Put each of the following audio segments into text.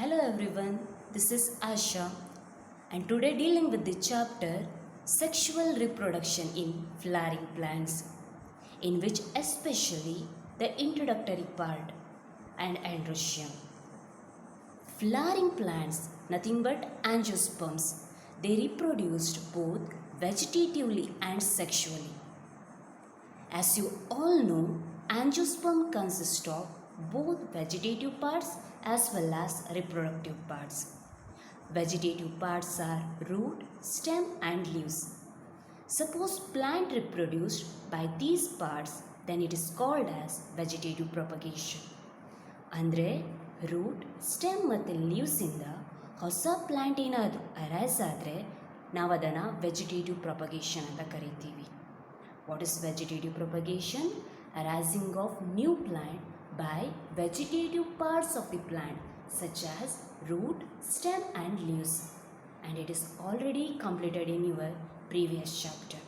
Hello everyone, this is Asha and today dealing with the chapter Sexual Reproduction in Flowering Plants, in which especially the introductory part and androecium. Flowering plants, nothing but angiosperms. They reproduced both vegetatively and sexually. As you all know, angiosperm consists of both vegetative parts as well as reproductive parts. Vegetative parts are root, stem and leaves. Suppose plant reproduced by these parts, then it is called as vegetative propagation. ಅಂದರೆ root stem ಮತ್ತು ಲೀವ್ಸಿಂದ ಹೊಸ plant ಏನಾದರೂ arise ಆದರೆ ನಾವು ಅದನ್ನು vegetative propagation ಅಂತ ಕರಿತೀವಿ. What is vegetative propagation? Arising of new plant by vegetative parts of the plant such as root, stem and leaves, and it is already completed in your previous chapter.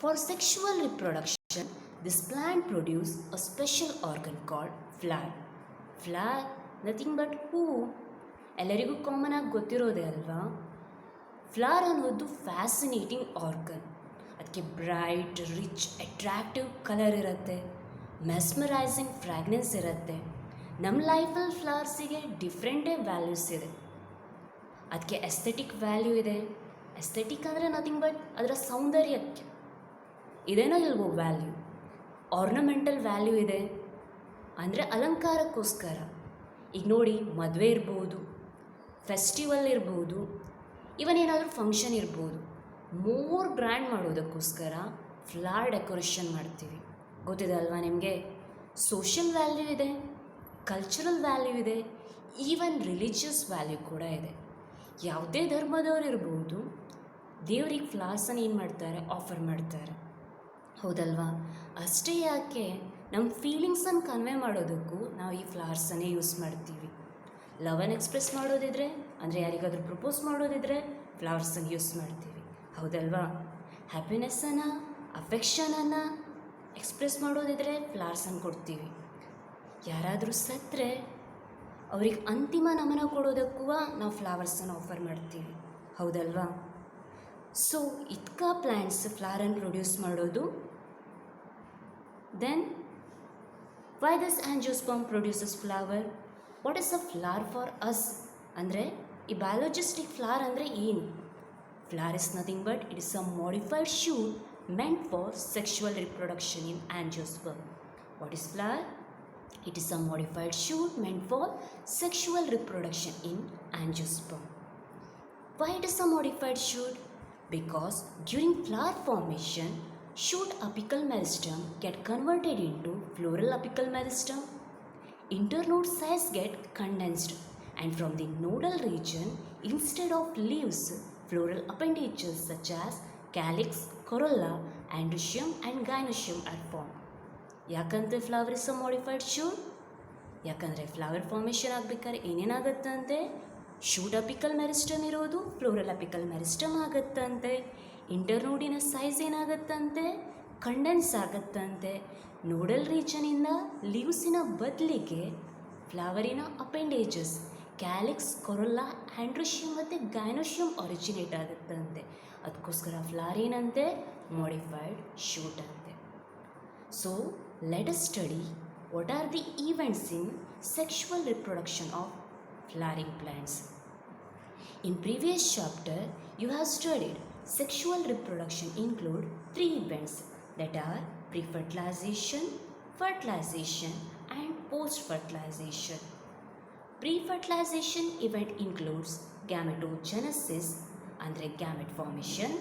For sexual reproduction, this plant produce a special organ called flower. Flower nothing but ಹೂವು. ಎಲ್ಲರಿಗೂ common ಆಗಿ ಗೊತ್ತಿರೋದೇ ಅಲ್ವಾ? Flower ಅನ್ನೋದು fascinating organ. ಅದಕ್ಕೆ bright rich attractive colour ಇರುತ್ತೆ, mesmerising fragrance ಇರುತ್ತೆ. ನಮ್ಮ ಲೈಫಲ್ಲಿ ಫ್ಲವರ್ಸಿಗೆ ಡಿಫ್ರೆಂಟೇ ವ್ಯಾಲ್ಯೂಸ್ ಇದೆ. ಅದಕ್ಕೆ ಎಸ್ಥೆಟಿಕ್ ವ್ಯಾಲ್ಯೂ ಇದೆ. ಎಸ್ಥೆಟಿಕ್ ಅಂದರೆ ನಥಿಂಗ್ ಬಟ್ ಅದರ ಸೌಂದರ್ಯಕ್ಕೆ ಇದೇನೋ ಇಲ್ವೋ ವ್ಯಾಲ್ಯೂ. ಆರ್ನಮೆಂಟಲ್ ವ್ಯಾಲ್ಯೂ ಇದೆ, ಅಂದರೆ ಅಲಂಕಾರಕ್ಕೋಸ್ಕರ. ಈಗ ನೋಡಿ, ಮದುವೆ ಇರ್ಬೋದು, ಫೆಸ್ಟಿವಲ್ ಇರ್ಬೋದು, ಇವನ್ ಏನಾದರೂ ಫಂಕ್ಷನ್ ಇರ್ಬೋದು, ಮೋರ್ ಗ್ರ್ಯಾಂಡ್ ಮಾಡೋದಕ್ಕೋಸ್ಕರ ಫ್ಲವರ್ ಡೆಕೋರೇಷನ್ ಮಾಡ್ತೀವಿ. ಗೊತ್ತಿದೆ ಅಲ್ವಾ ನಿಮಗೆ? ಸೋಷಿಯಲ್ ವ್ಯಾಲ್ಯೂ ಇದೆ, ಕಲ್ಚರಲ್ ವ್ಯಾಲ್ಯೂ ಇದೆ, ಈವನ್ ರಿಲಿಜಿಯಸ್ ವ್ಯಾಲ್ಯೂ ಕೂಡ ಇದೆ. ಯಾವುದೇ ಧರ್ಮದವ್ರು ಇರ್ಬೋದು, ದೇವ್ರಿಗೆ ಫ್ಲವರ್ಸನ್ನು ಏನು ಮಾಡ್ತಾರೆ? ಆಫರ್ ಮಾಡ್ತಾರೆ, ಹೌದಲ್ವಾ? ಅಷ್ಟೇ ಯಾಕೆ, ನಮ್ಮ ಫೀಲಿಂಗ್ಸನ್ನು ಕನ್ವೆ ಮಾಡೋದಕ್ಕೂ ನಾವು ಈ ಫ್ಲವರ್ಸನ್ನೇ ಯೂಸ್ ಮಾಡ್ತೀವಿ. ಲವನ್ನು ಎಕ್ಸ್ಪ್ರೆಸ್ ಮಾಡೋದಿದ್ರೆ, ಅಂದರೆ ಯಾರಿಗಾದರೂ ಪ್ರಪೋಸ್ ಮಾಡೋದಿದ್ರೆ ಫ್ಲವರ್ಸನ್ನು ಯೂಸ್ ಮಾಡ್ತೀವಿ, ಹೌದಲ್ವಾ? ಹ್ಯಾಪಿನೆಸ್ಸನ್ನು, ಅಫೆಕ್ಷನನ್ನು ಎಕ್ಸ್ಪ್ರೆಸ್ ಮಾಡೋದಿದ್ರೆ ಫ್ಲವರ್ಸನ್ನು ಕೊಡ್ತೀವಿ. ಯಾರಾದರೂ ಸತ್ತರೆ ಅವ್ರಿಗೆ ಅಂತಿಮ ನಮನ ಕೊಡೋದಕ್ಕೂ ನಾವು ಫ್ಲವರ್ಸನ್ನು ಆಫರ್ ಮಾಡ್ತೀವಿ, ಹೌದಲ್ವಾ? ಸೊ ಇದ್ಕ ಪ್ಲ್ಯಾಂಟ್ಸ್ ಫ್ಲವರನ್ನು ಪ್ರೊಡ್ಯೂಸ್ ಮಾಡೋದು. Then why this angiosperm produces flower? What is a flower for us? ಅಂದರೆ ಈ ಬಯಾಲಜಿಸ್ಟಿಕ್ ಫ್ಲವರ್ ಅಂದರೆ ಏನು? Flower is nothing but it is a modified shoot meant for sexual reproduction in angiosperm. What is flower? It is a modified shoot meant for sexual reproduction in angiosperm. Why it is a modified shoot? Because during flower formation, shoot apical meristem get converted into floral apical meristem. Internode size get condensed, and from the nodal region, instead of leaves, floral appendages such as calyx, corolla, androecium and gynoecium are formed. ಯಾಕಂತೆ flower is a modified shoot? ಯಾಕಂದರೆ flower formation ಆಗಬೇಕಾದ್ರೆ ಏನೇನಾಗುತ್ತಂತೆ? Shoot apical meristem ಇರೋದು floral apical meristem ಆಗುತ್ತಂತೆ. ಇಂಟರ್ನೋಡಿನ size ಏನಾಗುತ್ತಂತೆ? Condense ಆಗುತ್ತಂತೆ. Nodal ರೀಜನಿಂದ ಲೀವ್ಸಿನ ಬದಲಿಗೆ ಫ್ಲವರಿನ ಅಪೆಂಡೇಜಸ್ ಕ್ಯಾಲಿಕ್ಸ್, ಕೊರೊಲ್ಲಾ, ಆಂಡ್ರೋಶಿಯಮ್ ಮತ್ತು ಗೈನೋಶಿಯಮ್ ಒರಿಜಿನೇಟ್ ಆಗುತ್ತಂತೆ. ಅದಕ್ಕೋಸ್ಕರ ಫ್ಲವರ್ ಏನಂತೆ? ಮಾಡಿಫೈಡ್ ಶೂಟ್ ಅಂತೆ. So let us study what are the events in sexual reproduction of flowering plants. In previous chapter, you have studied sexual reproduction include 3 events that are pre-fertilization, fertilization and post-fertilization. Pre-fertilization event includes gametogenesis, andre gamete formation,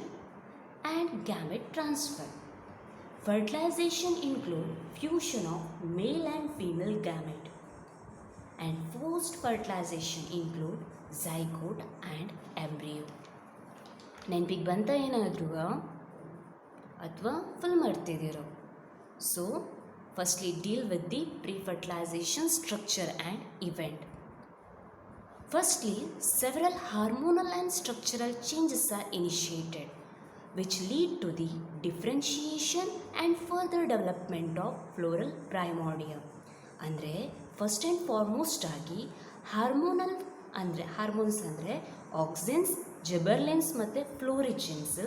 and gamete transfer. Fertilization include fusion of male and female gamete, and post-fertilization include zygote and embryo. ನೆನಪಿಗೆ ಬಂತ ಏನಾದರೂ ಅಥವಾ ಫುಲ್ ಮಾಡ್ತಿದ್ದೀರೋ? So firstly deal with the prefertilisation structure and event. Firstly, several hormonal and structural changes are initiated which lead to the differentiation and further development of floral primordia. ಅಂದರೆ first and foremost ಆಗಿ hormonal ಅಂದರೆ hormones ಅಂದರೆ auxins, gibberellins ಮತ್ತು florigens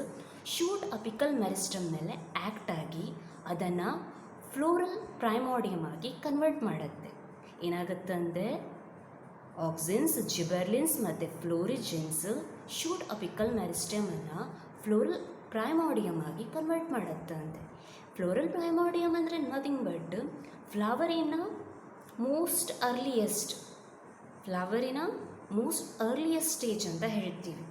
shoot apical meristem ಮೇಲೆ act ಆಗಿ ಅದನ್ನು floral primordium ಆಗಿ convert ಮಾಡುತ್ತೆ. ಏನಾಗುತ್ತಂದರೆ ಆಕ್ಸಿನ್ಸ್, ಜಿಬರ್ಲಿನ್ಸ್ ಮತ್ತು ಫ್ಲೋರಿಜಿನ್ಸ್ ಶೂಟ್ ಅಪಿಕಲ್ ಮೆರಿಸ್ಟಮನ್ನು ಫ್ಲೋರಲ್ ಪ್ರೈಮೋಡಿಯಮ್ ಆಗಿ ಕನ್ವರ್ಟ್ ಮಾಡುತ್ತಂತೆ. ಫ್ಲೋರಲ್ ಪ್ರೈಮೋಡಿಯಮ್ ಅಂದರೆ ನಥಿಂಗ್ ಬಟ್ ಫ್ಲವರಿನ ಮೋಸ್ಟ್ ಅರ್ಲಿಯೆಸ್ಟ್ ಸ್ಟೇಜ್ ಅಂತ ಹೇಳ್ತೀವಿ.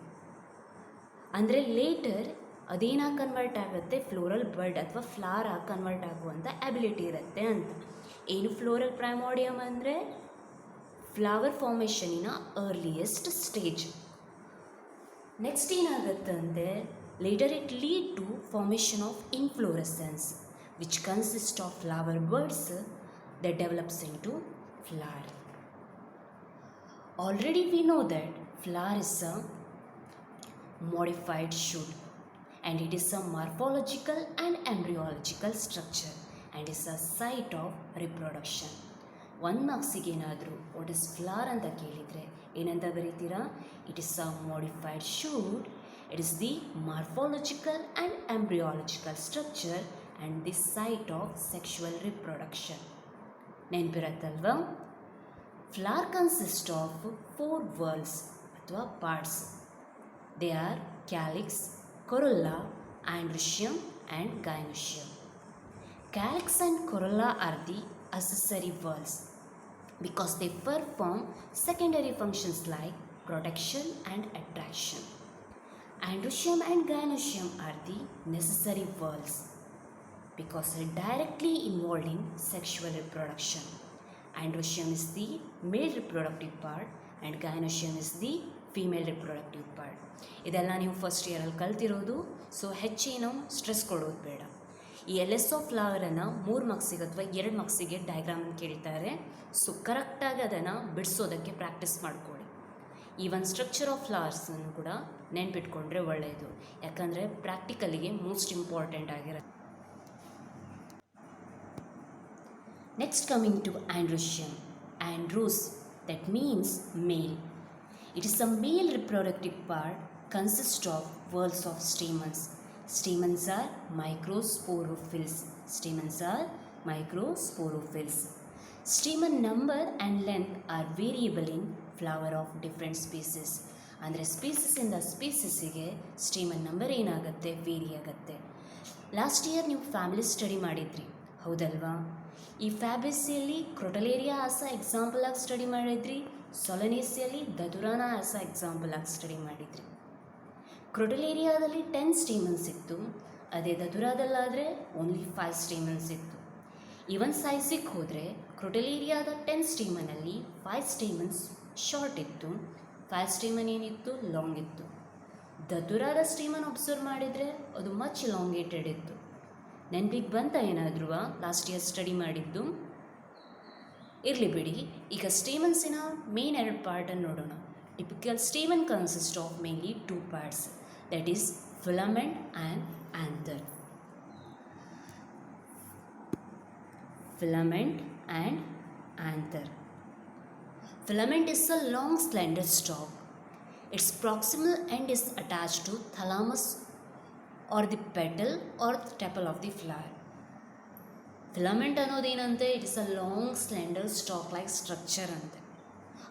ಅಂದರೆ ಲೇಟರ್ ಅದೇನಾಗಿ ಕನ್ವರ್ಟ್ ಆಗುತ್ತೆ, ಫ್ಲೋರಲ್ ಬಡ್ ಅಥವಾ ಫ್ಲವರ್ ಆಗಿ ಕನ್ವರ್ಟ್ ಆಗುವಂಥ ಎಬಿಲಿಟಿ ಇರುತ್ತೆ ಅಂತ. ಏನು ಫ್ಲೋರಲ್ ಪ್ರೈಮೋಡಿಯಮ್ ಅಂದರೆ ಫ್ಲವರ್ ಫಾರ್ಮೇಷನಿನ ಅರ್ಲಿಯೆಸ್ಟ್ ಸ್ಟೇಜ್. ನೆಕ್ಸ್ಟ್ ಏನಾಗುತ್ತಂದರೆ later it lead to formation of inflorescence which consists of flower buds that develops into flower. Already we know that flower is a modified shoot and it is a morphological and embryological structure and is a site of reproduction. ಒಂದು ಮಾರ್ಕ್ಸಿಗೆ ಏನಾದರೂ what is flower ಅಂತ ಕೇಳಿದರೆ ಏನಂತ ಬರೀತೀರಾ? It is a modified shoot. It is the morphological and embryological structure and the site of sexual reproduction. ನೆನಪಿರತ್ತಲ್ವಾ? Flower consist of 4 whorls ಅಥವಾ parts. They are calyx, corolla, androecium and gynoecium. Calyx and corolla are the accessory whorls because they perform secondary functions like protection and attraction. Androecium and gynoecium are the necessary whorls because they are directly involved in sexual reproduction. Androecium is the male reproductive part and gynoecium is the female reproductive part. ಇದೆಲ್ಲ ನೀವು first ಇಯರಲ್ಲಿ ಕಲ್ತಿರೋದು, so ಹೆಚ್ಚೇನು stress ಕೊಡೋದು ಬೇಡ. ಈ LS of ಫ್ಲವರನ್ನು 3 ಮಾರ್ಕ್ಸಿಗೆ ಅಥವಾ 2 ಮಾರ್ಕ್ಸಿಗೆ diagram ಕೇಳ್ತಾರೆ. So ಕರೆಕ್ಟಾಗಿ ಅದನ್ನು ಬಿಡಿಸೋದಕ್ಕೆ practice ಮಾಡ್ಕೊಳ್ಳಿ. ಈ ಒಂದು ಸ್ಟ್ರಕ್ಚರ್ ಆಫ್ ಫ್ಲವರ್ಸನ್ನು ಕೂಡ ನೆನ್ಪಿಟ್ಕೊಂಡ್ರೆ ಒಳ್ಳೆಯದು, ಯಾಕಂದರೆ ಪ್ರಾಕ್ಟಿಕಲಿಗೆ ಮೋಸ್ಟ್ ಇಂಪಾರ್ಟೆಂಟ್ ಆಗಿರುತ್ತೆ. Next coming to androecium. Andros, that means male. It is a male reproductive part consists of whorls of stamens. Stamens are microsporophylls. Stamen number and length are variable in flower of different species. ಅಂದರೆ ಸ್ಪೀಸಿಸಿಂದ ಸ್ಪೀಸಿಸಿಗೆ stamen number ಏನಾಗುತ್ತೆ, very ಆಗುತ್ತೆ. Last year ನೀವು family study ಮಾಡಿದ್ರಿ, ಹೌದಲ್ವಾ? ಈ ಫ್ಯಾಬೇಸಿಯಲ್ಲಿ crotalaria ಆಸ example ಆಗಿ study ಮಾಡಿದ್ರಿ, ಸೊಲನೇಸಿಯಲ್ಲಿ ದದುರಾನ ಆಸ ಎಕ್ಸಾಂಪಲ್ ಆಗಿ ಸ್ಟಡಿ ಮಾಡಿದ್ರಿ. ಕ್ರೊಟಲೇರಿಯಾದಲ್ಲಿ 10 ಸ್ಟೇಮನ್ಸ್ ಇತ್ತು, ಅದೇ ದದುರಾದಲ್ಲಾದರೆ ಓನ್ಲಿ 5 ಸ್ಟೇಮನ್ಸ್ ಇತ್ತು. ಇವನ್ ಸೈಜಿಗೆ ಹೋದರೆ ಕ್ರೊಟಲೇರಿಯಾದ 10 ಸ್ಟೇಮನಲ್ಲಿ 5 ಸ್ಟೇಮನ್ಸ್ ಶಾರ್ಟ್ ಇತ್ತು, 5 ಸ್ಟೇಮನ್ ಏನಿತ್ತು, ಲಾಂಗ್ ಇತ್ತು. ದದುರಾದ ಸ್ಟೇಮನ್ ಅಬ್ಸರ್ವ್ ಮಾಡಿದರೆ ಅದು ಮಚ್ ಲಾಂಗೇಟೆಡ್ ಇತ್ತು. ನೆನಪಿಗೆ ಬಂತ ಏನಾದರೂ ಲಾಸ್ಟ್ ಇಯರ್ ಸ್ಟಡಿ ಮಾಡಿದ್ದು? ಇರಲಿ ಬಿಡಿ. ಈಗ ಸ್ಟೇಮನ್ಸಿನ ಮೇನ್ 2 ಪಾರ್ಟನ್ನು ನೋಡೋಣ. Typical stamen consist of mainly 2 parts, that is filament and anther. Filament and anther. Filament is a long slender stalk. Its proximal end is attached to thalamus or the petal or the tepal of the flower. Filament ಅನ್ನೋದೇನಂತೆ, it is a long slender stalk like structure ಅಂತೆ.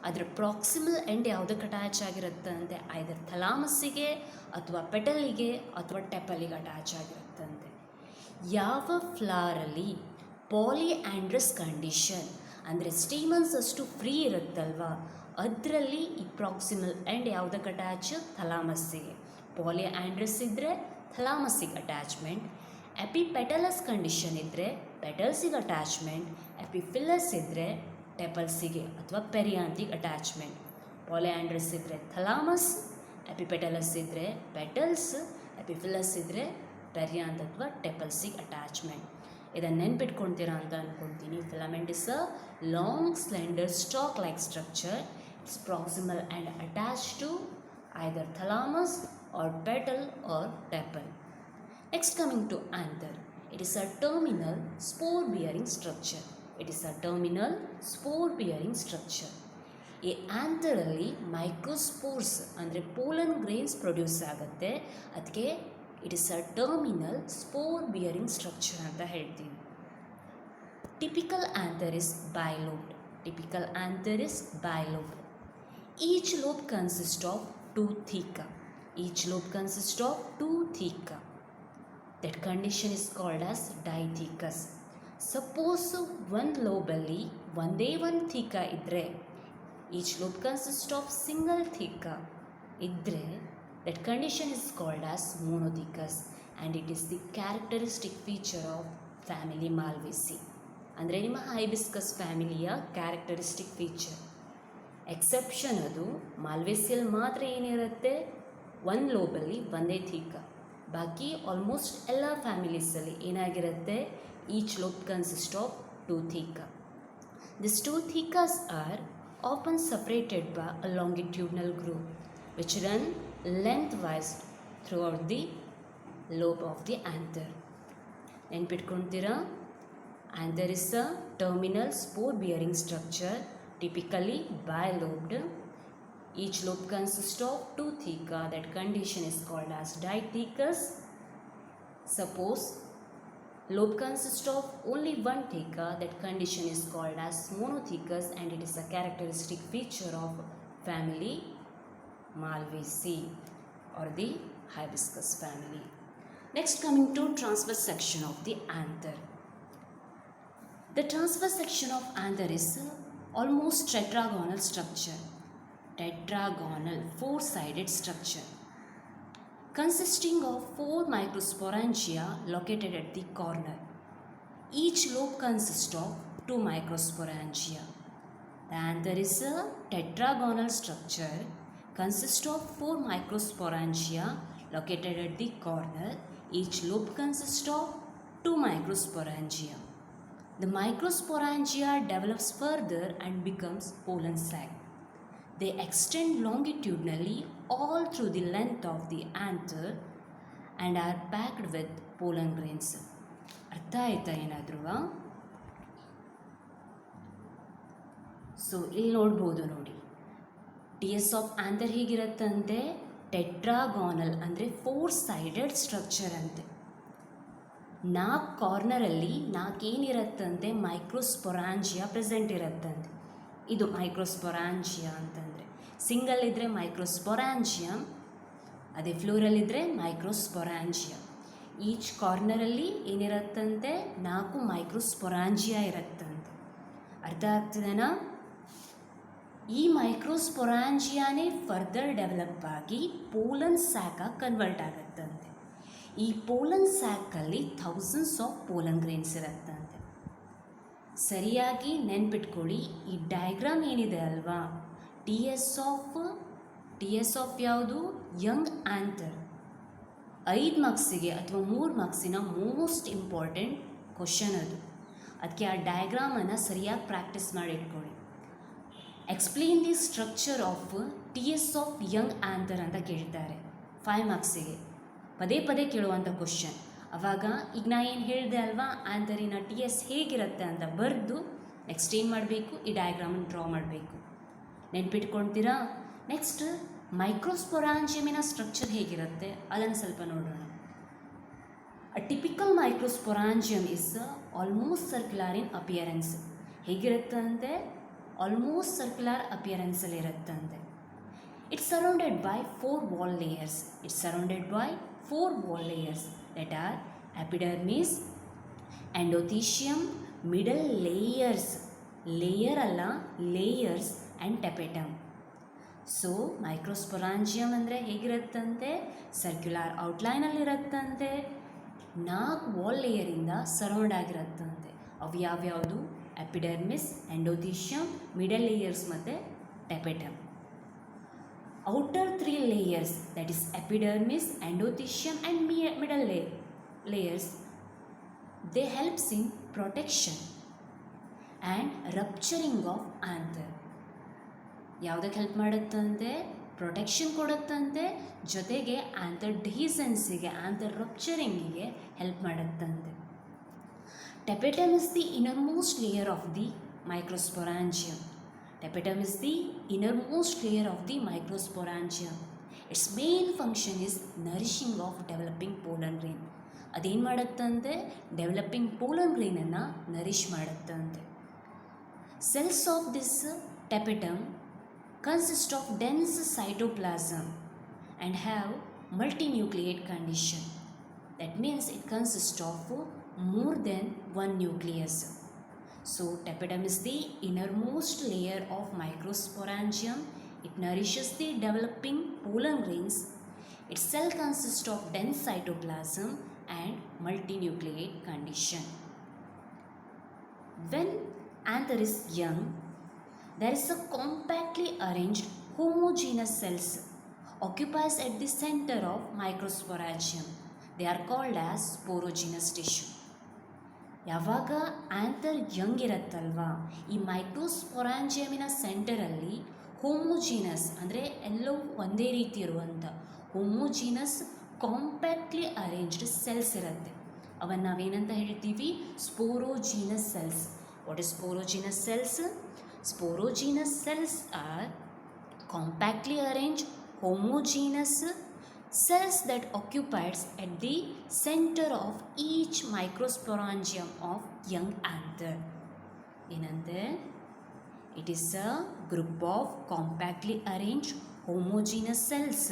ಅದರ proximal end ಯಾವುದಕ್ಕೆ attach ಆಗಿರುತ್ತೆ ಅಂತೆ, ಐದರ್ ಥಲಾಮಸ್ಸಿಗೆ ಅಥವಾ ಪೆಟಲಿಗೆ ಅಥವಾ ಟೆಪಲಿಗೆ attach ಆಗಿರುತ್ತಂತೆ. ಯಾವ ಫ್ಲವರಲ್ಲಿ ಪಾಲಿಆಂಡ್ರಸ್ condition ಅಂದರೆ ಸ್ಟೇಮನ್ಸ್ ಅಷ್ಟು ಫ್ರೀ ಇರುತ್ತಲ್ವ, ಅದರಲ್ಲಿ ಈ ಪ್ರಾಕ್ಸಿಮಲ್ ಎಂಡ್ ಯಾವುದಕ್ಕೆ ಅಟ್ಯಾಚ್, ಥಲಾಮಸ್ಸಿಗೆ. ಪಾಲಿಆಂಡ್ರಸ್ ಇದ್ದರೆ ಥಲಾಮಸ್ಸಿಗೆ ಅಟ್ಯಾಚ್ಮೆಂಟ್. ಎಪಿಪೆಟಲಸ್ ಕಂಡೀಷನ್ ಇದ್ದರೆ ಪೆಟಲ್ಸಿಗೆ ಅಟ್ಯಾಚ್ಮೆಂಟ್. ಎಪಿಫಿಲ್ಲಸ್ ಇದ್ದರೆ ಟೆಪಲ್ಸಿಗೆ ಅಥವಾ ಪೆರಿಯಾಂತಿಗೆ ಅಟ್ಯಾಚ್ಮೆಂಟ್. ಪಾಲಿಆಂಡ್ರಸ್ ಇದ್ದರೆ ಥಲಾಮಸ್, ಎಪಿಪೆಟಲಸ್ ಇದ್ದರೆ ಪೆಟಲ್ಸ್, ಎಪಿಫಿಲ್ಲಸ್ ಇದ್ದರೆ ಪೆರಿಯಾಂತ್ ಅಥವಾ ಟೆಪಲ್ಸಿಗೆ ಅಟ್ಯಾಚ್ಮೆಂಟ್. ಇದನ್ನು ನೆನ್ಪಿಟ್ಕೊಳ್ತೀರಾ ಅಂತ ಅಂದ್ಕೊಳ್ತೀನಿ. Filament is a long slender stalk like structure. Its proximal and attach to either thalamus or petal or tepal. Next coming to anther. It is a terminal spore bearing structure. ಈ ಆ್ಯಂಥರಲ್ಲಿ ಮೈಕ್ರೋಸ್ಪೋರ್ಸ್ ಅಂದರೆ pollen grains produce ಆಗುತ್ತೆ. ಅದಕ್ಕೆ it is a terminal spore bearing structure ಅಂತ ಹೇಳ್ತೀವಿ. Typical anther is bilobed. Typical anther is bilobed. Each lobe consists of two theca. Each lobe consists of two theca. That condition is called as dithecous. Suppose one lobe alli ಒಂದೇ ಒಂದು theca ಇದ್ದರೆ, each lobe consists of single theca ಇದ್ದರೆ, that condition is called as monothecous and it is the characteristic feature of family Malvaceae. ಅಂದರೆ ನಿಮ್ಮ hibiscus ಫ್ಯಾಮಿಲಿಯ characteristic feature. Exception ಅದು ಮಾಲ್ವೇಸಿಯಲ್ಲಿ ಮಾತ್ರ ಏನಿರುತ್ತೆ, ಒಂದು ಲೋಬಲ್ಲಿ ಒಂದೇ ಥೀಕ. ಬಾಕಿ ಆಲ್ಮೋಸ್ಟ್ ಎಲ್ಲ ಫ್ಯಾಮಿಲೀಸಲ್ಲಿ ಏನಾಗಿರುತ್ತೆ, each lobe consist of two theca. This two thecas are often separated by a longitudinal groove which run lengthwise throughout the lobe of the anther. ನೆನ್ಪಿಟ್ಕೊಳ್ತೀರಾ? Anther is a terminal spore-bearing structure, typically bilobed. Each lobe consists of two theca. That condition is called as dithecous. Suppose lobe consists of only one theca. That condition is called as monothecous and it is a characteristic feature of family Malvaceae or the hibiscus family. Next, coming to transverse section of the anther. The transverse section of anther is almost tetragonal structure. Tetragonal, four-sided structure consisting of four microsporangia located at the corner. Each lobe consists of two microsporangia. The anther is a tetragonal structure consists of four microsporangia located at the corner. Each lobe consists of two microsporangia. The microsporangia develops further and becomes pollen sac. They extend longitudinally all through the length of the anther and are packed with pollen grains. ಅರ್ಥ ಆಯ್ತಾ ಏನಾದ್ರೂ? So ಇಲ್ಲಿ ನೋಡ್ಬೋದು ನೋಡಿ, T S of anther ಹೇಗಿರುತ್ತಂತೆ, ಟೆಟ್ರಾಗಾನಲ್ ಅಂದರೆ four sided structure ಅಂತೆ. ನಾಲ್ಕು ಕಾರ್ನರಲ್ಲಿ ನಾಲ್ಕೇನಿರುತ್ತಂತೆ, ಮೈಕ್ರೋಸ್ಪೊರಾಂಜಿಯಾ present ಇರುತ್ತಂತೆ. ಇದು ಮೈಕ್ರೋಸ್ಪೊರಾಂಜಿಯಾ ಅಂತಂದರೆ, ಸಿಂಗಲ್ ಇದ್ದರೆ ಮೈಕ್ರೋಸ್ಪೊರಾಂಜಿಯಮ್, ಅದೇ ಫ್ಲೂರಲ್ಲಿದ್ದರೆ ಮೈಕ್ರೋಸ್ಪೊರಾಂಜಿಯಾ. ಈಚ್ ಕಾರ್ನರಲ್ಲಿ ಏನಿರುತ್ತಂತೆ, 4 ಮೈಕ್ರೋಸ್ಪೊರಾಂಜಿಯಾ ಇರುತ್ತಂತೆ. ಅರ್ಥ ಆಗ್ತದೇನಾ? ಈ ಮೈಕ್ರೋಸ್ಪೊರಾಂಜಿಯಾನೇ ಫರ್ದರ್ ಡೆವಲಪ್ ಆಗಿ ಪೋಲನ್ ಸ್ಯಾಕಾಗಿ ಕನ್ವರ್ಟ್ ಆಗುತ್ತಂತೆ. ಈ ಪೋಲನ್ ಸ್ಯಾಕಲ್ಲಿ ಥೌಸಂಡ್ಸ್ ಆಫ್ ಪೋಲನ್ ಗ್ರೇನ್ಸ್ ಇರುತ್ತಂತೆ. ಸರಿಯಾಗಿ ನೆನ್ಪಿಟ್ಕೊಳ್ಳಿ, ಈ ಡಯಾಗ್ರಾಮ್ ಏನಿದೆ ಅಲ್ವಾ, ಟಿ ಎಸ್ ಆಫ್ ಯಾವುದು, ಯಂಗ್ ಆ್ಯಂಥರ್. 5 ಮಾರ್ಕ್ಸಿಗೆ ಅಥವಾ 3 ಮಾರ್ಕ್ಸಿನ ಮೋಸ್ಟ್ ಇಂಪಾರ್ಟೆಂಟ್ ಕ್ವಶನ್ ಅದು. ಅದಕ್ಕೆ ಆ ಡಯಾಗ್ರಾಮನ್ನು ಸರಿಯಾಗಿ ಪ್ರಾಕ್ಟೀಸ್ ಮಾಡಿ ಇಟ್ಕೊಳ್ಳಿ. Explain the structure of T S of young anther ಅಂತ ಕೇಳ್ತಾರೆ 5 ಮಾರ್ಕ್ಸಿಗೆ. ಪದೇ ಪದೇ ಕೇಳುವಂಥ ಕ್ವಶನ್. ಆವಾಗ ಈಗ ನಾ ಏನು ಹೇಳಿದೆ ಅಲ್ವಾ, ಆ್ಯಂಥರಿನ ಟಿ ಎಸ್ ಹೇಗಿರುತ್ತೆ ಅಂತ ಬರೆದು ನೆಕ್ಸ್ಟ್ ಏನು ಮಾಡಬೇಕು, ಈ ಡಯಾಗ್ರಾಮನ್ನು ಡ್ರಾ ಮಾಡಬೇಕು. ನೆನ್ಪಿಟ್ಕೊಳ್ತೀರಾ? ನೆಕ್ಸ್ಟ್ ಮೈಕ್ರೋಸ್ಪೊರಾಂಜಿಯಮಿನ ಸ್ಟ್ರಕ್ಚರ್ ಹೇಗಿರುತ್ತೆ ಅದನ್ನು ಸ್ವಲ್ಪ ನೋಡೋಣ. A typical microsporangium is almost circular in appearance. ಹೇಗಿರುತ್ತಂತೆ, ಆಲ್ಮೋಸ್ಟ್ ಸರ್ಕ್ಯುಲರ್ ಅಪಿಯರೆನ್ಸಲ್ಲಿ ಇರುತ್ತಂತೆ. It's surrounded by 4 wall layers. It's surrounded by 4 wall layers that are epidermis, endothelium, middle layers, layer alla layers and tapetum. So microsporangium ಅಂದರೆ ಹೇಗಿರುತ್ತಂತೆ, circular ಔಟ್ಲೈನಲ್ಲಿ ಇರುತ್ತಂತೆ, 4 wall ಲೇಯರಿಂದ surround ಆಗಿರುತ್ತಂತೆ. ಅವು ಯಾವ್ಯಾವುದು, epidermis, ಎಂಡೋಥೀಶಿಯಮ್, middle layers ಮತ್ತು tapetum. Outer 3 layers, that is epidermis, endothelium and middle layers, they helps in protection and rupturing of anther. ಯಾವುದಕ್ಕೆ help ಮಾಡುತ್ತಂತೆ, protection ಕೊಡುತ್ತಂತೆ, ಜೊತೆಗೆ anther ಡಿಹಿಸೆನ್ಸಿಗೆ, ಆಂಥರ್ ರಪ್ಚರಿಂಗಿಗೆ ಹೆಲ್ಪ್ ಮಾಡುತ್ತಂತೆ. Tapetum is the innermost layer of the microsporangium. Tapetum is the innermost layer of the microsporangium. Its main function is nourishing of developing pollen grain. ಅದೇನು ಮಾಡುತ್ತಂತೆ, developing pollen ಗ್ರೇನನ್ನು nourish ಮಾಡುತ್ತಂತೆ. Cells of this tapetum consist of dense cytoplasm and have multinucleate condition. That means it consists of more than one nucleus. So tapetum is the innermost layer of microsporangium. It nourishes the developing pollen grains. Its cell consists of dense cytoplasm and multinucleate condition. When anther is young, there is a compactly arranged homogeneous cells occupies at the center of microsporangium. They are called as sporogenous tissue. ಯಾವಾಗ anther Young ಇರುತ್ತಲ್ವಾ, ಈ ಮೈಕ್ರೋಸ್ಪೊರಾಂಜಿಯಮಿನ ಸೆಂಟರಲ್ಲಿ homogeneous ಅಂದರೆ ಎಲ್ಲವೂ ಒಂದೇ ರೀತಿ ಇರುವಂಥ homogeneous compactly arranged cells ಇರುತ್ತೆ. ಅವನ್ನು ನಾವೇನಂತ ಹೇಳ್ತೀವಿ, ಸ್ಪೋರೋಜಿನಸ್ cells. What is ಸ್ಪೋರೋಜಿನಸ್ cells? Sporogenous cells are compactly arranged homogeneous cells that occupies at the center of each microsporangium of young anther. ಏನಂತೆ? It is a group of compactly arranged homogeneous cells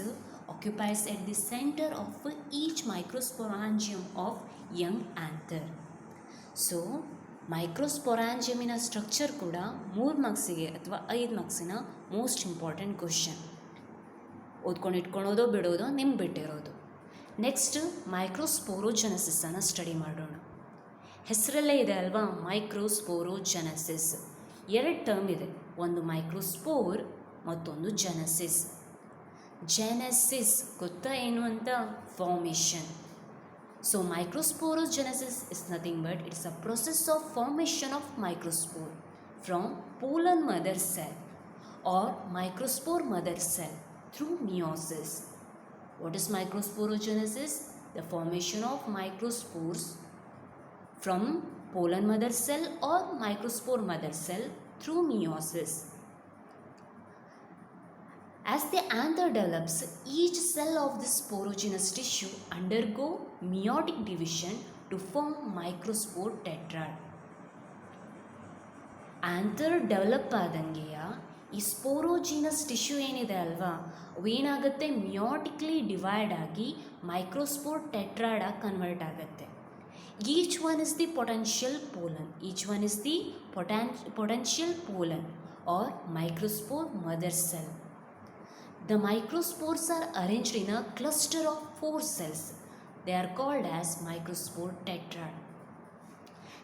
occupies at the center of each microsporangium of young anther. So ಮೈಕ್ರೋಸ್ಪೊರಾಂಜಿಯಮಿನ structure ಕೂಡ 3 ಮಾರ್ಕ್ಸಿಗೆ ಅಥವಾ 5 ಮಾರ್ಕ್ಸಿನ most important question. ಓದ್ಕೊಂಡು ಇಟ್ಕೊಳ್ಳೋದೋ ಬಿಡೋದೋ ನಿಮ್ಗೆ ಬಿಟ್ಟಿರೋದು. Next ಮೈಕ್ರೋಸ್ಪೋರೋಜೆನೆಸಿಸನ್ನು study ಮಾಡೋಣ. ಹೆಸರಲ್ಲೇ ಇದೆ ಅಲ್ವಾ, ಮೈಕ್ರೋಸ್ಪೋರೋಜೆನೆಸಿಸ್. 2 ಟರ್ಮ್ ಇದೆ, ಒಂದು ಮೈಕ್ರೋಸ್ಪೋರ್ ಮತ್ತೊಂದು ಜೆನೆಸಿಸ್. ಜೆನೆಸಿಸ್ ಗೊತ್ತಾ ಏನು ಅಂತ? Formation. So microsporogenesis is nothing but it's a process of formation of microspore from pollen mother cell or microspore mother cell through meiosis. What is microsporogenesis? The formation of microspores from pollen mother cell or microspore mother cell through meiosis. As the anther develops, each cell of the sporogenous tissue undergo meiotic division to form microspore tetrad. Anther develop ಆದಂಗೆಯ ಈ sporogenous tissue ಏನಿದೆ ಅಲ್ವಾ, ಅವೇನಾಗುತ್ತೆ, meiotically divide ಆಗಿ microspore tetrad ಆಗಿ convert ಆಗುತ್ತೆ. Each one is the potential pollen. Each one is the potential pollen or microspore mother cell. The microspores are arranged in a cluster of 4 cells. They are called as microspore tetrad.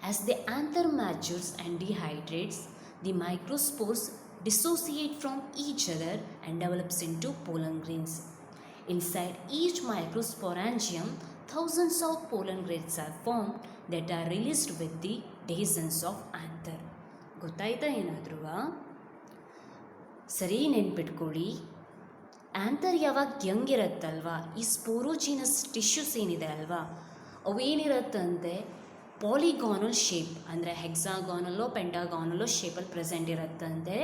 As the anther matures and dehydrates, the microspores dissociate from each other and develops into pollen grains. Inside each microsporangium, thousands of pollen grains are formed that are released with the dehiscence of anther. ಗೊತ್ತಾಯ್ತಾ ಏನಾದ್ರೂ? ಸರಿ ನೆನ್ಪಿಟ್ಕೊಳ್ಳಿ. Anther ಯಾವಾಗ Young ಇರುತ್ತಲ್ವ, ಈ ಸ್ಪೋರೋಜಿನಸ್ tissues ಏನಿದೆ ಅಲ್ವಾ, ಅವೇನಿರುತ್ತಂತೆ ಪಾಲಿಗಾನಲ್ shape ಅಂದರೆ ಹೆಕ್ಸಾಗಾನಲ್ಲೋ ಪೆಂಟಾಗಾನಲ್ಲೋ ಶೇಪಲ್ಲಿ ಪ್ರೆಸೆಂಟ್ ಇರುತ್ತಂತೆ.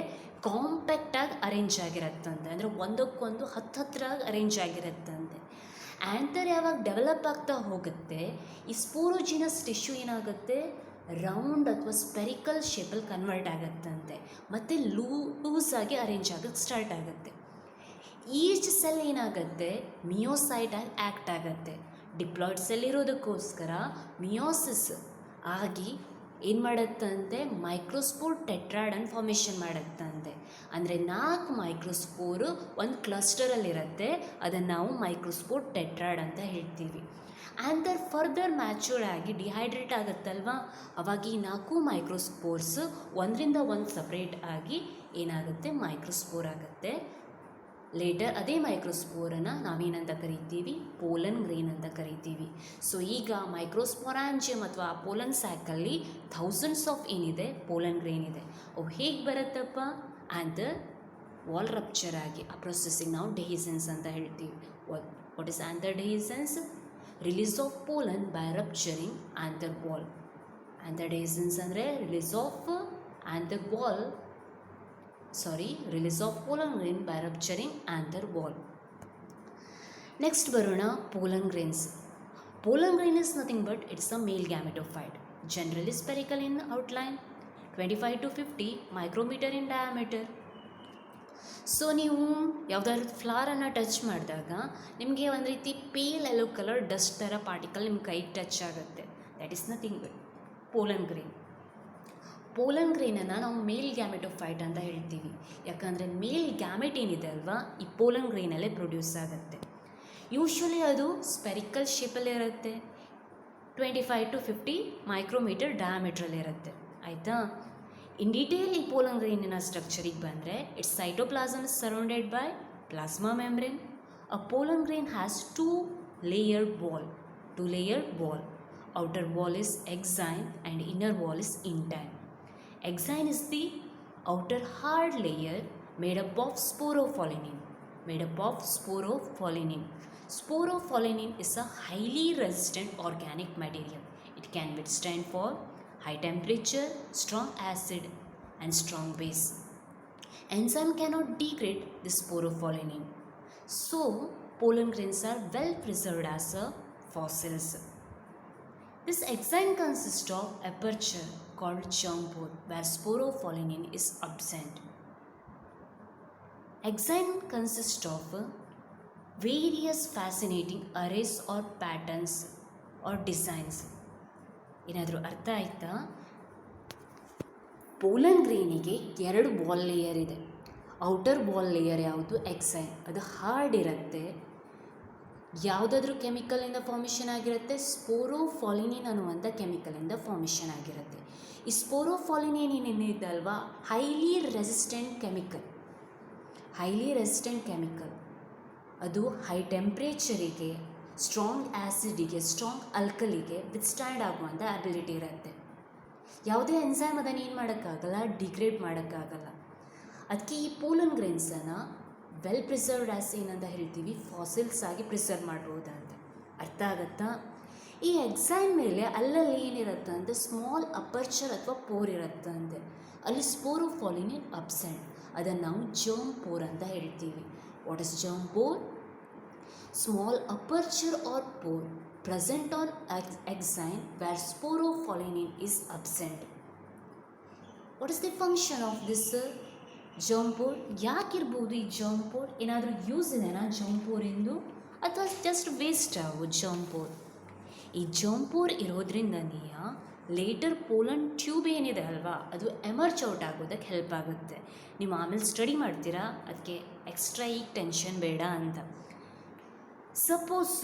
ಕಾಂಪ್ಯಾಕ್ಟಾಗಿ ಅರೇಂಜ್ ಆಗಿರುತ್ತಂತೆ, ಅಂದರೆ ಒಂದಕ್ಕೊಂದು ಹತ್ತಿರಾಗಿ ಅರೇಂಜ್ ಆಗಿರುತ್ತಂತೆ. ಆ್ಯಂಥರ್ ಯಾವಾಗ ಡೆವಲಪ್ ಆಗ್ತಾ ಹೋಗುತ್ತೆ, ಈ ಸ್ಪೋರೋಜಿನಸ್ ಟಿಶ್ಯೂ ಏನಾಗುತ್ತೆ, ರೌಂಡ್ ಅಥವಾ ಸ್ಪೆರಿಕಲ್ ಶೇಪಲ್ಲಿ ಕನ್ವರ್ಟ್ ಆಗುತ್ತಂತೆ, ಮತ್ತು ಲೂಸಾಗಿ ಅರೇಂಜ್ ಆಗೋಕ್ಕೆ ಸ್ಟಾರ್ಟ್ ಆಗುತ್ತೆ. ಈಚ್ ಸೆಲ್ ಏನಾಗುತ್ತೆ, ಮಿಯೋಸೈಟ್ ಆಗಿ ಆ್ಯಕ್ಟ್ ಆಗುತ್ತೆ. ಡಿಪ್ಲಾಯ್ಡ್ ಸೆಲ್ ಇರೋದಕ್ಕೋಸ್ಕರ ಮಿಯೋಸಿಸ್ ಆಗಿ ಏನು ಮಾಡುತ್ತಂತೆ, ಮೈಕ್ರೋಸ್ಪೋರ್ ಟೆಟ್ರಾಡನ್ನು ಫಾರ್ಮೇಷನ್ ಮಾಡುತ್ತಂತೆ. ಅಂದರೆ 4 ಮೈಕ್ರೋಸ್ಪೋರು ಒಂದು ಕ್ಲಸ್ಟರಲ್ಲಿರುತ್ತೆ, ಅದನ್ನು ನಾವು ಮೈಕ್ರೋಸ್ಪೋರ್ ಟೆಟ್ರಾಡ್ ಅಂತ ಹೇಳ್ತೀವಿ. ಆ್ಯಂಥರ್ ಫರ್ದರ್ ಮ್ಯಾಚೂರ್ಡ್ ಆಗಿ ಡಿಹೈಡ್ರೇಟ್ ಆಗುತ್ತಲ್ವ, ಅವಾಗ ಈ 4 ಮೈಕ್ರೋಸ್ಪೋರ್ಸ್ ಒಂದರಿಂದ ಒಂದು ಸಪ್ರೇಟ್ ಆಗಿ ಏನಾಗುತ್ತೆ, ಮೈಕ್ರೋಸ್ಪೋರ್ ಆಗುತ್ತೆ. ಲೇಟರ್ ಅದೇ ಮೈಕ್ರೋಸ್ಪೋರನ್ನು ನಾವೇನಂತ ಕರಿತೀವಿ, ಪೋಲನ್ ಗ್ರೇನ್ ಅಂತ ಕರಿತೀವಿ. ಸೊ ಈಗ ಮೈಕ್ರೋಸ್ಪೊರಾಂಜಿಯಮ್ ಅಥವಾ ಪೋಲನ್ ಸ್ಯಾಕಲ್ಲಿ ಥೌಸಂಡ್ಸ್ ಆಫ್ ಏನಿದೆ, ಪೋಲನ್ ಗ್ರೇನ್ ಇದೆ. ಅವು ಹೇಗೆ ಬರುತ್ತಪ್ಪ, ಆ್ಯಂಥರ್ ವಾಲ್ ರಪ್ಚರ್ ಆಗಿ. ಆ ಪ್ರೊಸೆಸ್ಸಿಂಗ್ ನಾವು ಡೆಹಿಸೆನ್ಸ್ ಅಂತ ಹೇಳ್ತೀವಿ. What is anther dehiscence? Release of pollen by rupturing anther wall. Anther dehiscence ಅಂದರೆ release of anther wall release of pollen grain by rupturing anther wall. Next ಬರೋಣ pollen grains. Pollen grain is nothing but it's a male gametophyte, generally spherical in outline, 25 to 50 micrometer in diameter. So ನೀವು ಯಾವುದಾದ್ರು ಫ್ಲವರನ್ನು touch ಮಾಡಿದಾಗ ನಿಮಗೆ ಒಂದು ರೀತಿ pale yellow colour dust ಥರ particle ನಿಮ್ಮ ಕೈಗೆ ಟಚ್ ಆಗುತ್ತೆ. That is nothing but pollen grain. Pollen ಗ್ರೇನನ್ನು ನಾವು ಮೇಲ್ ಗ್ಯಾಮೆಟೋಫೈಟ್ ಅಂತ ಹೇಳ್ತೀವಿ. ಯಾಕಂದರೆ ಮೇಲ್ ಗ್ಯಾಮೆಟ್ ಏನಿದೆ ಅಲ್ವಾ, ಈ ಪೋಲನ್ ಗ್ರೇನಲ್ಲೇ ಪ್ರೊಡ್ಯೂಸ್ ಆಗುತ್ತೆ. ಯೂಶ್ವಲಿ ಅದು ಸ್ಪೆರಿಕಲ್ ಶೇಪಲ್ಲೇ ಇರುತ್ತೆ, 25 to 50 ಮೈಕ್ರೋಮೀಟರ್ ಡಯಾಮೀಟ್ರಲ್ಲಿ ಇರುತ್ತೆ. ಆಯಿತಾ? ಇನ್ ಡೀಟೇಲ್ ಈ ಪೋಲನ್ ಗ್ರೇನಿನ ಸ್ಟ್ರಕ್ಚರಿಗೆ ಬಂದರೆ, its cytoplasm is surrounded by plasma membrane. A pollen grain has two layered wall. Outer wall is exine and inner wall is intine. Exine is the outer hard layer made up of sporophyllin. Sporophyllin is a highly resistant organic material. It can withstand for high temperature, strong acid and strong base. Enzyme cannot degrade this sporophyllin. So, pollen grains are well preserved as fossils. This exine consists of aperture called germ pore where sporophyllin is absent. Exine consists of various fascinating arrays or patterns or designs. ಏನಾದರೂ ಅರ್ಥ ಆಯ್ತಾ? Pollen ಗ್ರೇನಿಗೆ 2 wall layer ಇದೆ. Outer wall layer ಯಾವುದು? Exine. ಅದು hard ಇರುತ್ತೆ. ಯಾವುದಾದ್ರೂ ಕೆಮಿಕಲಿಂದ formation ಆಗಿರುತ್ತೆ, ಸ್ಪೋರೋಫಾಲಿನಿನ್ ಅನ್ನುವಂಥ ಕೆಮಿಕಲಿಂದ ಫಾರ್ಮೇಷನ್ ಆಗಿರುತ್ತೆ. ಈ ಸ್ಪೋರೋಫಾಲಿನಿನ್ ಏನಿದೆ ಅಲ್ವಾ, ಹೈಲಿ ರೆಸಿಸ್ಟೆಂಟ್ ಕೆಮಿಕಲ್. ಅದು ಹೈ ಟೆಂಪ್ರೇಚರಿಗೆ, ಸ್ಟ್ರಾಂಗ್ ಆ್ಯಸಿಡಿಗೆ, ಸ್ಟ್ರಾಂಗ್ ಅಲ್ಕಲಿಗೆ ವಿತ್ಸ್ಟ್ಯಾಂಡ್ ಆಗುವಂಥ ಅಬಿಲಿಟಿ ಇರುತ್ತೆ. ಯಾವುದೇ ಎನ್ಸೈಮ್ ಅದನ್ನು ಏನು ಮಾಡೋಕ್ಕಾಗಲ್ಲ, ಡಿಗ್ರೇಡ್ ಮಾಡೋಕ್ಕಾಗಲ್ಲ. ಅದಕ್ಕೆ ಈ ಪೋಲನ್ ಗ್ರೇನ್ಸನ್ನು ವೆಲ್ ಪ್ರಿಸರ್ವ್ಡ್ ಆ್ಯಸ್ ಏನಂತ ಹೇಳ್ತೀವಿ, ಫಾಸಿಲ್ಸ್ ಆಗಿ ಪ್ರಿಸರ್ವ್ ಮಾಡ್ಬೋದಂತ. ಅರ್ಥ ಆಗುತ್ತಾ? ಈ ಎಕ್ಸೈನ್ ಮೇಲೆ ಅಲ್ಲಲ್ಲಿ ಏನಿರುತ್ತೆ ಅಂದರೆ ಸ್ಮಾಲ್ ಅಪರ್ಚರ್ ಅಥವಾ ಪೋರ್ ಇರುತ್ತಂತೆ. ಅಲ್ಲಿ ಸ್ಪೋರೋಫಾಲಿನಿನ್ ಅಬ್ಸೆಂಟ್. ಅದನ್ನು ನಾವು ಜರ್ಮ್ ಪೋರ್ ಅಂತ ಹೇಳ್ತೀವಿ. What is germ pore? Small aperture or pore present on exine where sporophyllin is absent. What is the function of this germ pore? ಯಾಕಿರ್ಬೋದು ಈ ಜರ್ಮ್ ಪೋರ್? ಏನಾದರೂ ಯೂಸ್ ಇದೆನಾ ಜರ್ಮ್ ಪೋರಿಂದು, ಅಥವಾ ಜಸ್ಟ್ ವೇಸ್ಟ್ ಆಗು germ pore? ಈ germ pore ಇರೋದ್ರಿಂದನೇ later pollen tube ಏನಿದೆ ಅಲ್ವಾ, ಅದು ಎಮರ್ಜ್ ಔಟ್ ಆಗೋದಕ್ಕೆ ಹೆಲ್ಪ್ ಆಗುತ್ತೆ. ನೀವು ಆಮೇಲೆ ಸ್ಟಡಿ ಮಾಡ್ತೀರಾ, ಅದಕ್ಕೆ ಎಕ್ಸ್ಟ್ರಾ ಈಗ ಟೆನ್ಷನ್ ಬೇಡ ಅಂತ. ಸಪೋಸ್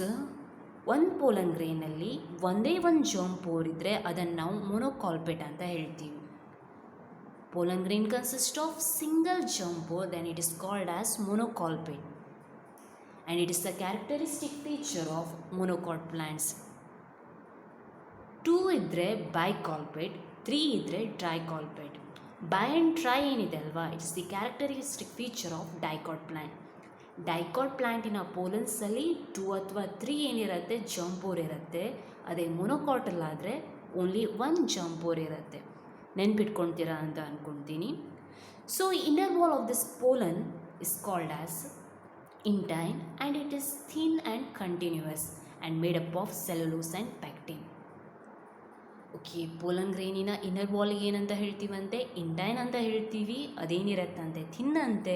ಒಂದು ಪೋಲನ್ ಗ್ರೇನಲ್ಲಿ ಒಂದೇ ಒಂದು ಜರ್ಮ್ ಪೋರ್ ಇದ್ದರೆ ಅದನ್ನು ನಾವು ಮೊನೊಕಾಲ್ಪೇಟ್ ಅಂತ ಹೇಳ್ತೀವಿ. Pollen grain consists of single germ pore, then it is called as monocolpate, and it is the characteristic feature of monocot plants. 2 ಇದ್ದರೆ bicolpate, 3 ಇದ್ದರೆ tricolpate. Bi and tri ಏನಿದೆ ಅಲ್ವಾ, it's the characteristic feature of dicot plant. Dicot ಪ್ಲ್ಯಾಂಟಿನ ಪೋಲನ್ಸಲ್ಲಿ 2 ಅಥವಾ 3 ಏನಿರುತ್ತೆ germ four ಇರುತ್ತೆ. ಅದೇ ಮೊನೊಕಾಟಲ್ಲಾದರೆ ಓನ್ಲಿ 1 ಜರ್ಮ್ ಪೋರ್ ಇರುತ್ತೆ. ನೆನ್ಪಿಟ್ಕೊಳ್ತೀರಾ ಅಂತ ಅಂದ್ಕೊಳ್ತೀನಿ. So inner wall of this pollen is called as intine, and it is thin and continuous and made up of cellulose and pectin. Okay, pollen ಗ್ರೇನಿನ ಇನ್ನರ್ ವಾಲ್ಗೆ ಏನಂತ ಹೇಳ್ತೀವಂತೆ? ಇಂಟೈನ್ ಅಂತ ಹೇಳ್ತೀವಿ. ಅದೇನಿರತ್ತಂತೆ? ಥಿನ್ ಅಂತೆ,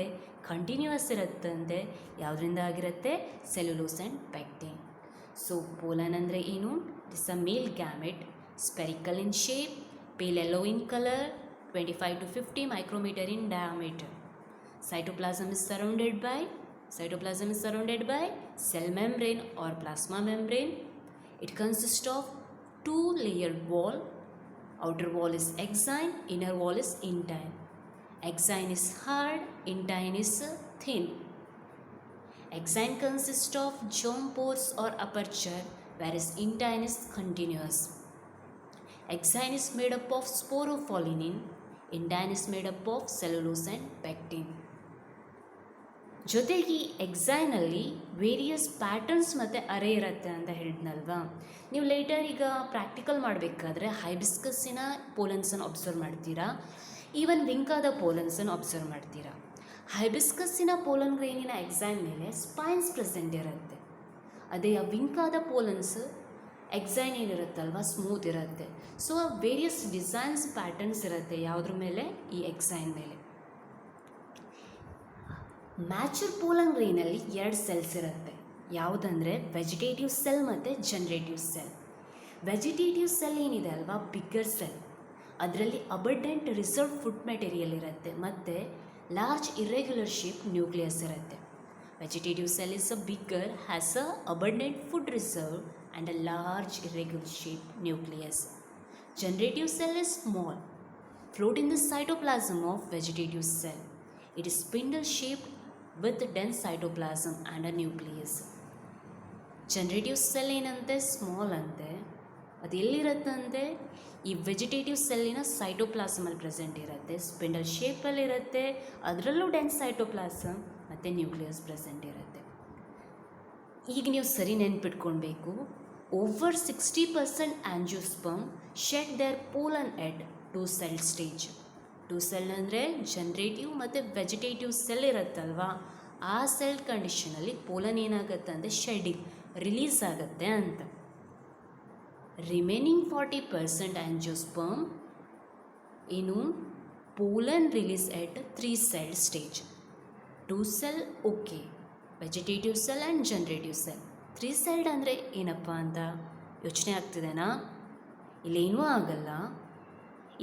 ಕಂಟಿನ್ಯೂಯಸ್ ಇರುತ್ತಂತೆ. ಯಾವುದರಿಂದ ಆಗಿರುತ್ತೆ? Cellulose and pectin. So pollen ಅಂದರೆ ಏನು? It's a male gamete, spherical in shape, pale yellow in color, 25 to 50 micrometer in diameter. Cytoplasm is surrounded by cell membrane or plasma membrane. It consists of 2-layered wall. Outer wall is exine, inner wall is intine. Exine is hard, intine is thin. Exine consists of germ pores or aperture, whereas intine is continuous. Exine is made up of sporophyllin, intine is made up of cellulose and pectin. ಜೊತೆಗೆ ಎಕ್ಸೈನಲ್ಲಿ various patterns ಮತ್ತು ಅರೇ ಇರುತ್ತೆ ಅಂತ ಹೇಳಿದ್ನಲ್ವಾ. ನೀವು litre ಈಗ practical ಮಾಡಬೇಕಾದ್ರೆ ಹೈಬಿಸ್ಕಸ್ಸಿನ ಪೋಲನ್ಸನ್ನು observe ಮಾಡ್ತೀರಾ. Even ವಿಂಕಾದ ಪೋಲನ್ಸನ್ನು observe ಮಾಡ್ತೀರಾ. ಹೈಬಿಸ್ಕಸ್ಸಿನ pollen ಗ್ರೇನಿನ exine ಮೇಲೆ ಸ್ಪೈನ್ಸ್ ಪ್ರೆಸೆಂಟ್ ಇರುತ್ತೆ. ಅದೇ ಆ ವಿಂಕಾದ ಪೋಲನ್ಸ್ ಎಕ್ಸೈನ್ ಏನಿರುತ್ತಲ್ವ ಸ್ಮೂತ್ ಇರುತ್ತೆ. ಸೊ ವೇರಿಯಸ್ ಡಿಸೈನ್ಸ್ ಪ್ಯಾಟರ್ನ್ಸ್ ಇರುತ್ತೆ ಯಾವುದ್ರ ಮೇಲೆ, ಈ ಎಕ್ಸೈನ್ ಮೇಲೆ. ಮ್ಯಾಚುರ್ ಪೋಲನ್ ಗ್ರೇನಲ್ಲಿ 2 ಸೆಲ್ಸ್ ಇರುತ್ತೆ. ಯಾವುದಂದರೆ ವೆಜಿಟೇಟಿವ್ ಸೆಲ್ ಮತ್ತು ಜನರೇಟಿವ್ ಸೆಲ್. ವೆಜಿಟೇಟಿವ್ ಸೆಲ್ ಏನಿದೆ ಅಲ್ವಾ, ಬಿಗ್ಗರ್ ಸೆಲ್. ಅದರಲ್ಲಿ ಅಬಂಡೆಂಟ್ ರಿಸರ್ವ್ ಫುಡ್ ಮೆಟೀರಿಯಲ್ ಇರುತ್ತೆ ಮತ್ತು ಲಾರ್ಜ್ ಇರ್ರೆಗ್ಯುಲರ್ ಶೇಪ್ ನ್ಯೂಕ್ಲಿಯಸ್ ಇರುತ್ತೆ. Vegetative cell is bigger, has a abundant food reserve and a large irregular shaped nucleus. Generative cell is small, float in the cytoplasm of vegetative cell. It is spindle shaped with dense cytoplasm and a nucleus. Generative cell ಏನಂತೆ small ಅಂತೆ, ಅದು ಎಲ್ಲಿರುತ್ತಂತೆ ಈ vegetative ಸೆಲ್ಲಿನ ಸೈಟೋಪ್ಲಾಸಮಲ್ಲಿ present ಇರುತ್ತೆ, spindle ಶೇಪಲ್ಲಿ ಇರುತ್ತೆ, ಅದರಲ್ಲೂ ಡೆನ್ಸ್ ಸೈಟೋಪ್ಲಾಸಮ್ ಮತ್ತು ನ್ಯೂಕ್ಲಿಯಸ್ ಪ್ರೆಸೆಂಟ್ ಇರುತ್ತೆ. ಈಗ ನೀವು ಸರಿ ನೆನ್ಪಿಟ್ಕೊಳ್ಬೇಕು, over 60% angiosperm shed their pollen at 2 cell stage. 2 cell ಅಂದರೆ ಜನರೇಟಿವ್ ಮತ್ತು ವೆಜಿಟೇಟಿವ್ ಸೆಲ್ ಇರುತ್ತಲ್ವ, ಆ ಸೆಲ್ ಕಂಡೀಷನಲ್ಲಿ ಪೋಲನ್ ಏನಾಗುತ್ತೆ ಅಂದರೆ ಶೆಡ್ಡಿಂಗ್ ರಿಲೀಸ್ ಆಗುತ್ತೆ ಅಂತ. ರಿಮೈನಿಂಗ್ 40% ಆಂಜಿಯೋಸ್ಪರ್ಮ್ ಏನು pollen release at 3 cell stage. 2 cell okay, vegetative cell and generative cell. 3 cell ಅಂದರೆ ಏನಪ್ಪ ಅಂತ ಯೋಚನೆ ಆಗ್ತಿದೆನಾ? ಇಲ್ಲೇನೂ ಆಗಲ್ಲ.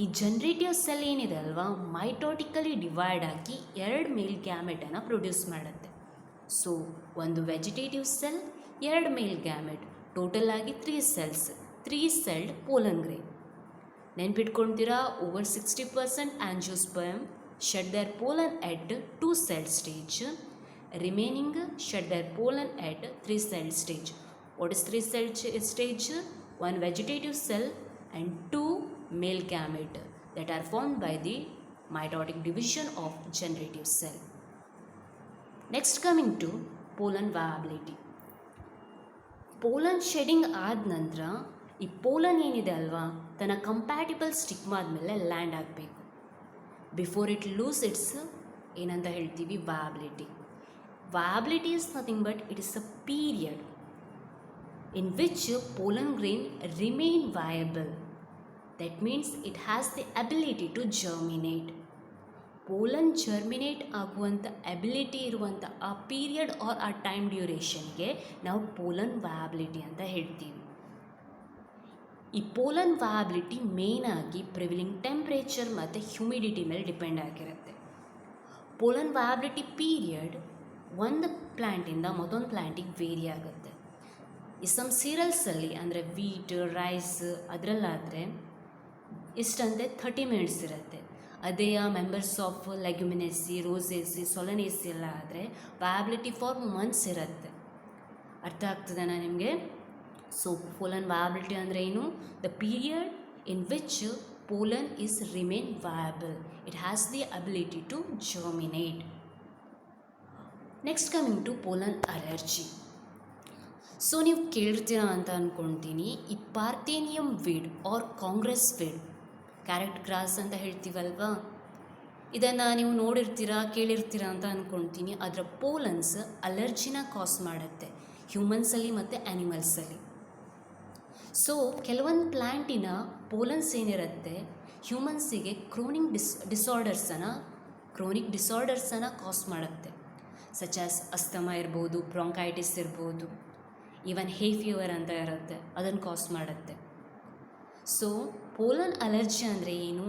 ಈ ಜನರೇಟಿವ್ ಸೆಲ್ ಏನಿದೆ ಅಲ್ವಾ, ಮೈಟೋಟಿಕಲಿ ಡಿವೈಡ್ ಆಗಿ 2 ಮೇಲ್ ಗ್ಯಾಮೆಟನ್ನು ಪ್ರೊಡ್ಯೂಸ್ ಮಾಡುತ್ತೆ. ಸೊ ಒಂದು vegetative cell, 2 male gamete, total ಆಗಿ 3 cells, 3 celled ಪೋಲನ್ ಗ್ರೇನ್. ನೆನ್ಪಿಟ್ಕೊಳ್ತೀರಾ, over 60% angiosperm shed their pollen at 2 cell stage, remaining shed their pollen at 3 cell stage. What is 3 cell stage? 1 vegetative cell and 2 male gamete that are formed by the mitotic division of generative cell. Next, coming to pollen viability. Pollen shedding ಆದ ನಂತರ ಈ pollen ಏನಿದೆ ಅಲ್ವಾ, ತನ್ನ compatible ಸ್ಟಿಗ್ಮಾದ ಮೇಲೆ land ಆಗಬೇಕು. Before it loose its ಏನಂತ ಹೇಳ್ತೀವಿ, viability. Viability is nothing but it is a period in which pollen grain remain viable. That means it has the ability to germinate. Pollen germinate ಆಗುವಂಥ ability ಇರುವಂಥ ಆ period or ಆ time ಡ್ಯೂರೇಷನ್ಗೆ ನಾವು pollen viability ಅಂತ ಹೇಳ್ತೀವಿ. ಈ pollen viability ಮೇಯ್ನಾಗಿ ಪ್ರಿವಿಲಿಂಗ್ ಟೆಂಪ್ರೇಚರ್ ಮತ್ತು ಹ್ಯುಮಿಡಿಟಿ ಮೇಲೆ ಡಿಪೆಂಡ್ ಆಗಿರುತ್ತೆ. ಪೋಲನ್ ವಯಾಬಿಲಿಟಿ ಪೀರಿಯಡ್ ಒಂದು ಪ್ಲ್ಯಾಂಟಿಂದ ಮತ್ತೊಂದು ಪ್ಲ್ಯಾಂಟಿಗೆ ವೇರಿ ಆಗುತ್ತೆ. ಈ ಸಮ್ ಸೀರಿಯಲ್ಸಲ್ಲಿ ಅಂದರೆ ವೀಟ್, ರೈಸ್ ಅದರಲ್ಲಾದರೆ ಇಷ್ಟಂತೆ 30 minutes ಇರುತ್ತೆ. ಅದೇ ಮೆಂಬರ್ಸ್ ಆಫ್ ಲೆಗ್ಯುಮಿನೇಸಿ, ರೋಸೇಸಿ, ಸೊಲನೇಸಿ ಎಲ್ಲ ಆದರೆ ವಯಾಬಿಲಿಟಿ ಫಾರ್ ಮಂತ್ಸ್ ಇರುತ್ತೆ. ಅರ್ಥ ಆಗ್ತದೇನಾ ನಿಮಗೆ? ಸೊ ಪೋಲನ್ ವಯಾಬಿಲಿಟಿ ಅಂದರೆ ಏನು? The period in which pollen is remain viable. It has the ability to germinate. Next coming to pollen allergy. So ನೀವು ಕೇಳಿರ್ತೀರ ಅಂತ ಅಂದ್ಕೊಳ್ತೀನಿ, ಈ parthenium weed or Congress weed, carrot grass ಅಂತ ಹೇಳ್ತೀವಲ್ವಾ, ಇದನ್ನು ನೀವು ನೋಡಿರ್ತೀರ, ಕೇಳಿರ್ತೀರ ಅಂತ ಅಂದ್ಕೊಳ್ತೀನಿ. ಅದರ ಪೋಲನ್ಸ್ ಅಲರ್ಜಿನ ಕಾಸ್ ಮಾಡುತ್ತೆ ಹ್ಯೂಮನ್ಸಲ್ಲಿ ಮತ್ತು ಆ್ಯನಿಮಲ್ಸಲ್ಲಿ. ಸೊ ಕೆಲವೊಂದು ಪ್ಲ್ಯಾಂಟಿನ ಪೋಲನ್ಸ್ ಏನಿರುತ್ತೆ ಹ್ಯೂಮನ್ಸಿಗೆ ಕ್ರೋನಿಕ್ ಡಿಸಾರ್ಡರ್ಸನ್ನು ಕಾಸ್ ಮಾಡುತ್ತೆ. ಸಚ್ ಆಸ್ ಅಸ್ತಮಾ ಇರ್ಬೋದು, ಬ್ರಾಂಕೈಟಿಸ್ ಇರ್ಬೋದು, ಈವನ್ ಹೇ ಫೀವರ್ ಅಂತ ಇರುತ್ತೆ, ಅದನ್ನು ಕಾಸ್ ಮಾಡುತ್ತೆ. ಸೊ ಪೋಲನ್ ಅಲರ್ಜಿ ಅಂದರೆ ಏನು?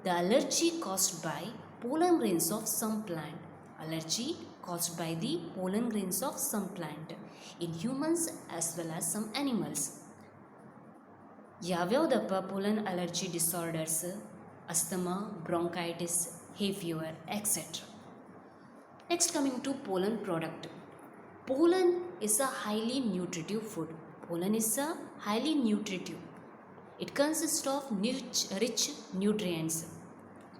The allergy caused by pollen grains of some plant. Allergy caused by the pollen grains of some plant in humans as well as some animals. ಯಾವ್ಯಾವುದಪ್ಪ pollen allergy disorders? Asthma, bronchitis, hay fever, etcetera. Next coming to pollen product. Pollen is a highly nutritive food. Pollen is a highly nutritive. It consists of rich nutrients.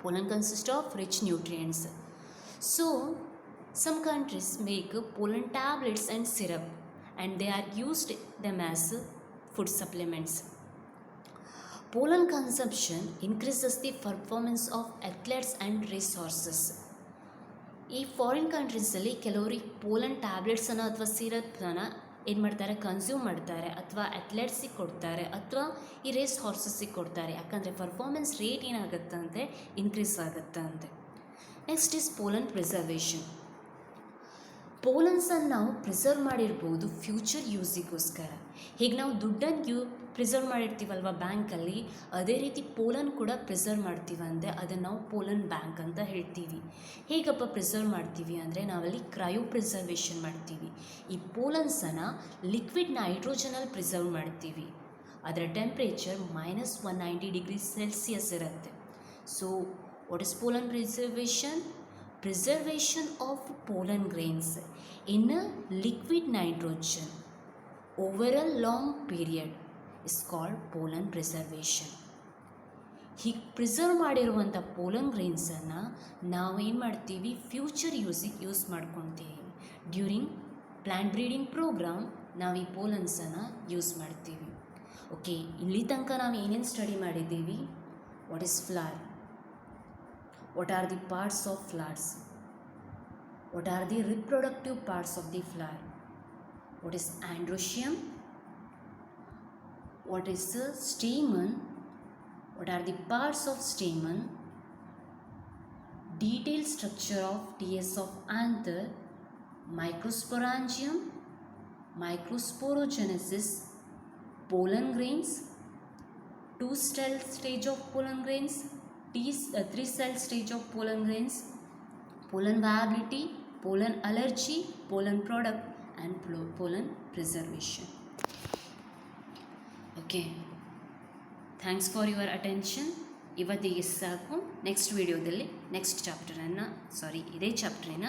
Pollen consists of rich nutrients. So, some countries make pollen tablets and syrup, and they are used them as food supplements. pollen consumption increases the performance of athletes and racehorses. ಈ foreign ಕಂಟ್ರೀಸಲ್ಲಿ ಕೆಲವ್ರಿಗೆ pollen ಟ್ಯಾಬ್ಲೆಟ್ಸನ್ನು ಅಥವಾ ಸಿರಪ್ನ ಏನು ಮಾಡ್ತಾರೆ, consume ಮಾಡ್ತಾರೆ, ಅಥವಾ ಅಥ್ಲೆಟ್ಸಿಗೆ ಕೊಡ್ತಾರೆ, ಅಥವಾ ಈ ರೇಸ್ ಹಾರ್ಸಸ್ಸಿಗೆ ಕೊಡ್ತಾರೆ. ಯಾಕಂದರೆ ಪರ್ಫಾರ್ಮೆನ್ಸ್ ರೇಟ್ ಏನಾಗುತ್ತಂತೆ, ಇನ್ಕ್ರೀಸ್ ಆಗುತ್ತಂತೆ. Next is pollen preservation. ಪೋಲನ್ಸನ್ನು ನಾವು ಪ್ರಿಸರ್ವ್ ಮಾಡಿರ್ಬೋದು ಫ್ಯೂಚರ್ ಯೂಸಿಗೋಸ್ಕರ. ಹೀಗೆ ನಾವು ದುಡ್ಡನ್ನು ಪ್ರಿಸರ್ವ್ ಮಾಡಿರ್ತೀವಲ್ವ ಬ್ಯಾಂಕಲ್ಲಿ, ಅದೇ ರೀತಿ ಪೋಲನ್ ಕೂಡ ಪ್ರಿಸರ್ವ್ ಮಾಡ್ತೀವಂದರೆ ಅದನ್ನು ನಾವು ಪೋಲನ್ ಬ್ಯಾಂಕ್ ಅಂತ ಹೇಳ್ತೀವಿ. ಹೇಗಪ್ಪ ಪ್ರಿಸರ್ವ್ ಮಾಡ್ತೀವಿ ಅಂದರೆ ನಾವಲ್ಲಿ ಕ್ರಯೋ ಪ್ರಿಸರ್ವೇಷನ್ ಮಾಡ್ತೀವಿ. ಈ ಪೋಲನ್ಸನ್ನು ಲಿಕ್ವಿಡ್ ನೈಟ್ರೋಜನಲ್ಲಿ ಪ್ರಿಸರ್ವ್ ಮಾಡ್ತೀವಿ. ಅದರ ಟೆಂಪ್ರೇಚರ್ -190 ಡಿಗ್ರಿ ಸೆಲ್ಸಿಯಸ್ ಇರುತ್ತೆ. So what is pollen preservation? Preservation of pollen grains in a liquid nitrogen over a long period is called pollen preservation. ಹೀಗೆ ಪ್ರಿಸರ್ವ್ ಮಾಡಿರುವಂಥ ಪೋಲನ್ ಗ್ರೇನ್ಸನ್ನು ನಾವೇನು ಮಾಡ್ತೀವಿ, ಫ್ಯೂಚರ್ ಯೂಸ್ ಮಾಡ್ಕೊತೀವಿ. ಡ್ಯೂರಿಂಗ್ ಪ್ಲ್ಯಾಂಟ್ ಬ್ರೀಡಿಂಗ್ ಪ್ರೋಗ್ರಾಮ್ ನಾವು ಈ ಪೋಲನ್ಸನ್ನು use ಮಾಡ್ತೀವಿ. Okay, ಇಲ್ಲಿ ತನಕ ನಾವು ಏನೇನು ಸ್ಟಡಿ ಮಾಡಿದ್ದೀವಿ? What is flower? What are the parts of flowers? What are the reproductive parts of the flower? What is androecium? What is the stamen? What are the parts of stamen? Detailed structure of TS of anther, microsporangium, microsporogenesis, pollen grains, 2-cell stage of pollen grains, 3-cell stage of pollen grains, pollen viability, pollen allergy, pollen product, and pollen preservation. Okay, thanks for your attention. ಇವತ್ತಿಗೆ ಸಾಕು. Next ವಿಡಿಯೋದಲ್ಲಿ next ಚಾಪ್ಟರನ್ನು ಇದೇ ಚಾಪ್ಟರಿನ